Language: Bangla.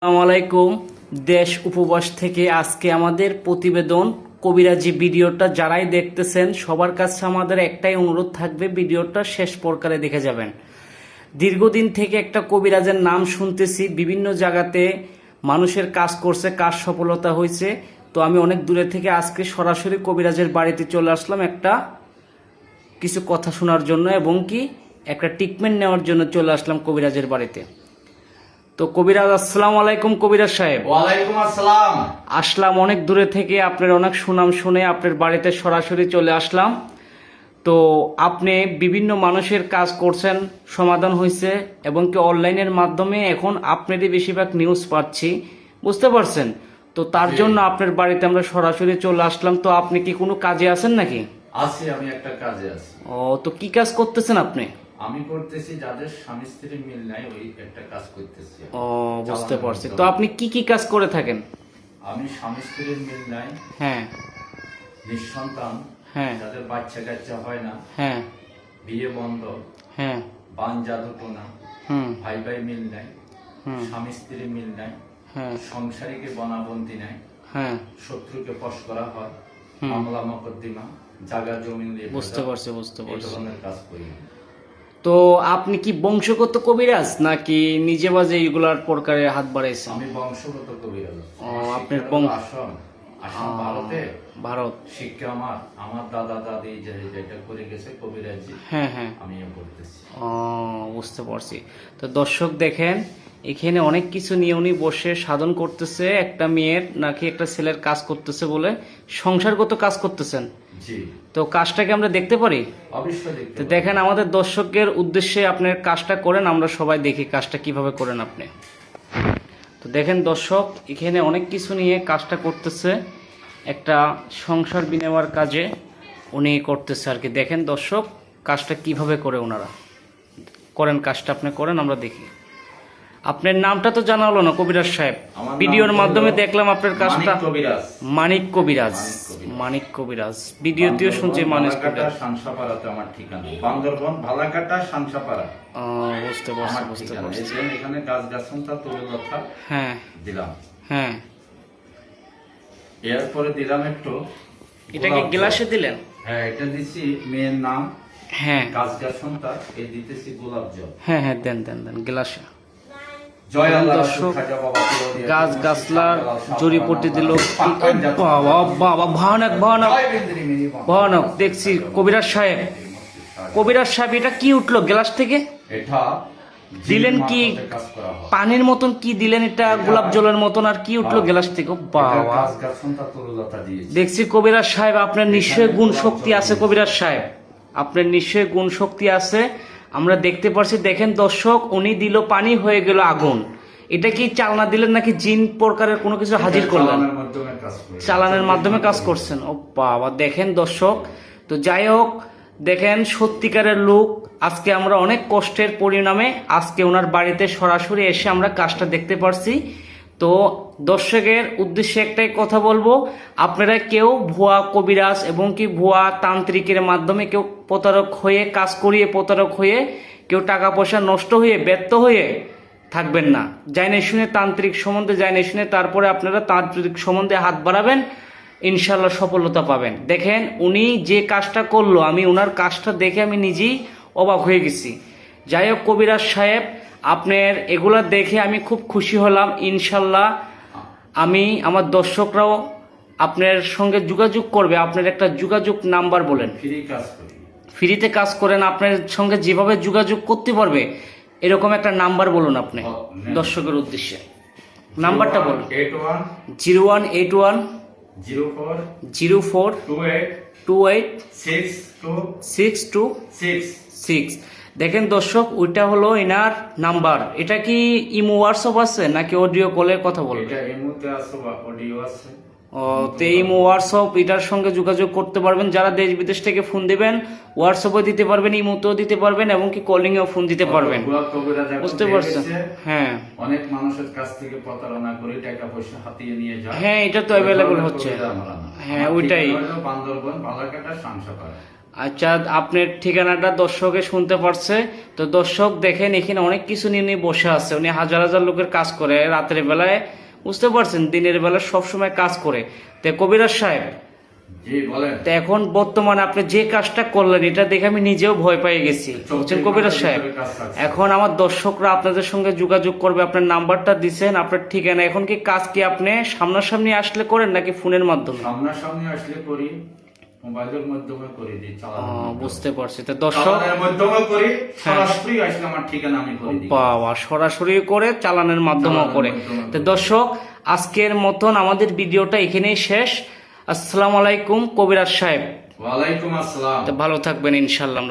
আসসালামু আলাইকুম। দেশ উপবাস থেকে আজকে আমাদের প্রতিবেদন কবিরাজি ভিডিওটা যারাই দেখতেছেন সবার কাছে আমাদের একটাই অনুরোধ থাকবে, ভিডিওটা শেষ পর্যায়ে দেখে যাবেন। দীর্ঘদিন থেকে একটা কবিরাজের নাম শুনতেছি, বিভিন্ন জায়গাতে মানুষের কাজ করছে, কাজ সফলতা হয়েছে। তো আমি অনেক দূরে থেকে আজকে সরাসরি কবিরাজের বাড়িতে চলে আসলাম একটা কিছু কথা শোনার জন্য এবং কি একটা ট্রিটমেন্ট নেওয়ার জন্য চলে আসলাম কবিরাজের বাড়িতে। তো কবিরাজ, আসসালামু আলাইকুম। কবিরাজ সাহেব, ওয়ালাইকুম আসসালাম। আসলাম অনেক দূরে থেকে, আপনার অনেক সুনাম শুনে আপনার বাড়িতে সরাসরি চলে আসলাম। তো আপনি বিভিন্ন মানুষের কাজ করছেন, সমাধান হয়েছে এবং কি অনলাইনের মাধ্যমে এখন আপনারই বেশিরভাগ নিউজ পাচ্ছি, বুঝতে পারছেন? তো তার জন্য আপনার বাড়িতে আমরা সরাসরি চলে আসলাম। তো আপনি কি কোনো কাজে আছেন নাকি? আছি, আমি একটা কাজে আছি। ও, তো কি কাজ করতেছেন আপনি? আমি করতেছি যাদের স্বামী স্ত্রীর মিল নাই ওই একটা কাজ করতেছি। ও, বুঝতে পারছি। তো আপনি কি কি কাজ করে থাকেন? আমি স্বামী স্ত্রীর মিল নাই, হ্যাঁ নিঃসন্তান, হ্যাঁ যাদের বাচ্চা কাচ্চা হয় না, হ্যাঁ বিয়ে বন্ধ, হ্যাঁ বান জাদুটোনা, হুম ভাই ভাই মিল নাই, হুম স্বামী স্ত্রীর মিল নাই, হ্যাঁ সংসারীকে বনাবন্তি নাই, হ্যাঁ শত্রুকে ফস করা হয়, মামলা মকদ্দমা, জায়গা জমি নিয়ে বুঝতে পারছি এই ধরনের কাজ করি। তো আপনি কি বংশগত কবিরাজ নাকি নিজে বাজে এইগুলার প্রকারে হাত বাড়াইছেন? আমি বংশগত কবিরাজ। ও, আপনার আসাম ভারতে, ভারত। শিক্ষা আমার দাদা দাদি যেটা করে গেছে কবিরাজি, হ্যাঁ হ্যাঁ আমিও করতেছি। ও, বুঝতে পারছি। তো দর্শক দেখেন, এখানে অনেক কিছু নিয়ে উনি বসে সাধন করতেছে। একটা মেয়ের নাকি একটা ছেলের কাজ করতেছে বলে সংসারগত কাজ করতেছেন। জি, তো কাজটাকে আমরা দেখতে পারি? অবশ্যই তো দেখতে পারি। দেখেন, আমাদের দর্শকের উদ্দেশ্যে আপনার কাজটা করেন, আমরা সবাই দেখি কাজটা কিভাবে করেন আপনি। তো দেখেন দর্শক, এখানে অনেক কিছু নিয়ে কাজটা করতেছে, একটা সংসার বিনিময়ের কাজে উনি করতেছে আর কি। দেখেন দর্শক, কাজটা কিভাবে করে ওনারা করেন, কাজটা আপনি করেন, আমরা দেখি। আপনার নামটা তো জানা হলো না কবিরাজ সাহেব, আমার ভিডিওর নাম মাধ্যমে হলো দেখলাম আপনার কাজটা। মানিক কবিরাজ। মানিক কবিরাজ, মানিক মানিক কবিরাজ, ভিডিওতেও শুনছি মানিক কবিরাজ। সানসাপাড়াতে আমার ঠিকানা, বান্দরবন ভালাকাটা সানসাপাড়া। বুঝতে পারছি, আমার বুঝতে ঠিকানা। পারছি। এই জন্য এখানে কাজ গাছন তা তুলে কথা হ্যাঁ দিলাম। হ্যাঁ, এরপরে দিলাম একটু এটা কি গ্লাসে দিলেন? হ্যাঁ, এটা দিছি মেয়ের নাম, হ্যাঁ গাছ গাছন তার এই দিতেছি গোলাপ জল। হ্যাঁ হ্যাঁ, দেন দেন দেন গ্লাসে। জয় আল্লাহ। দর্শক, গাছ গাছলার জড়িপটি দিল। বাবা বাবা, ভয়ানক ভয়ানক ভয়ানক দেখছি। কবিরাজ সাহেব, কবিরাজ সাহেব, এটা কি উঠলো গ্লাস থেকে? এটা দিলেন কি পানির মতন? কি দিলেন এটা? গোলাপ জলের মতন। আর কি উঠলো গ্লাস থেকে? বাবা, গাছ গাছন তা তরুলতা দিয়েছি। দেখছি কবিরাজ সাহেব আপনার নিশ্চয়ই গুণ শক্তি আছে। কবিরাজ সাহেব, আপনার নিশ্চয়ই গুণ শক্তি আছে, আমরা দেখতে পারছি। দেখেন দর্শক, উনি দিল পানি, হয়ে গেল আগুন। এটা কি চালনা দিলেন নাকি জিন প্রকারের কোনো কিছু হাজির করলেন? চালানের মাধ্যমে কাজ করছেন। ও বাবা, দেখেন দর্শক। তো যাই হোক, দেখেন সত্যিকারের লোক। আজকে আমরা অনেক কষ্টের পরিণামে আজকে ওনার বাড়িতে সরাসরি এসে আমরা কাজটা দেখতে পারছি। তো দর্শকের উদ্দেশ্যে একটাই কথা বলবো, আপনারা কেউ ভুয়া কবিরাজ এবং কি ভুয়া তান্ত্রিকের মাধ্যমে কেউ প্রতারক হয়ে, কাজ করিয়ে প্রতারক হয়ে কেউ টাকা পয়সা নষ্ট হয়ে ব্যর্থ হয়ে থাকবেন না। জানে শুনে তান্ত্রিক সম্বন্ধে জানে শুনে তারপরে আপনারা তান্ত্রিক সম্বন্ধে হাত বাড়াবেন, ইনশাল্লাহ সফলতা পাবেন। দেখেন উনি যে কাজটা করলো, আমি ওনার কাজটা দেখে আমি নিজেই অবাক হয়ে গেছি। যাই হোক কবিরাজ সাহেব, আপনার এগুলা দেখে আমি খুব খুশি হলাম। ইনশাল্লাহ আমি, আমার দর্শকরাও আপনার সঙ্গে যোগাযোগ করবে। আপনার একটা যোগাযোগ নাম্বার বলেন। ফ্রি কাজ করি, ফ্রিতে কাজ করেন, আপনার সঙ্গে যেভাবে যোগাযোগ করতে পারবে এরকম একটা নাম্বার বলুন আপনি দর্শকের উদ্দেশ্যে। নাম্বারটা বলুন। 0181 04 28 6266। দেখেন দর্শক, ওইটা হলো এনার নাম্বার। এটা কি ইমো হোয়াটসঅ্যাপ আছে নাকি অডিও কলে কথা বলবেন? এটা ইমোতে আছে বা অডিও আছে। তো ইমো হোয়াটসঅ্যাপ এটার সঙ্গে যোগাযোগ করতে পারবেন। যারা দেশ বিদেশ থেকে ফোন দিবেন হোয়াটসঅ্যাপে দিতে পারবেন, ইমোতেও দিতে পারবেন এবং কি কলিং এও ফোন দিতে পারবেন। বুঝতে পারছেন? হ্যাঁ, অনেক মানুষের কাছ থেকে প্রতারণা করে টাকা পয়সা হাতিয়ে নিয়ে যায়। হ্যাঁ, এটা তো অ্যাভেলেবল হচ্ছে। হ্যাঁ, ওইটাই। বান্দরবন ভালাকাটা সানসাপাড়া। আচ্ছা, আপনার ঠিকানাটা দর্শকে শুনতে পারছে। তো দর্শক দেখেন, এখানে অনেক কিছু নিয়ে উনি বসে আছে। উনি হাজার হাজার লোকের কাজ করে রাতের বেলায়, বুঝতে পারছেন, দিনের বেলা সবসময় কাজ করে। তো কবিরাজ সাহেব, জি বলেন। তো এখন বর্তমানে আপনি যে কাজটা করলেন এটা দেখে আমি নিজেও ভয় পেয়ে গেছি, বুঝছেন কবিরাজ সাহেব। এখন আমার দর্শকরা আপনাদের সঙ্গে যোগাযোগ করবে, আপনার নাম্বারটা দিচ্ছেন, আপনার ঠিকানা। এখন কি কাজ কি আপনি সামনাসামনি আসলে করেন নাকি ফোনের মাধ্যমে? সামনাসামনি আসলে করি, মোবাইলের মাধ্যমে করি দিই, বুঝতে পারছি। তো দর্শক, চালানের মাধ্যমে করি, সরাসরি আসলে আমার ঠিকানা আমি করে দিই। বাবা, সরাসরি করে চালানের মাধ্যমেও করে। তো দর্শক, আজকের মতন আমাদের ভিডিওটা এখানেই শেষ। আসসালামু আলাইকুম কবিরাজ সাহেব। ওয়ালাইকুম আসসালাম। তো ভালো থাকবেন ইনশাল্লাহ।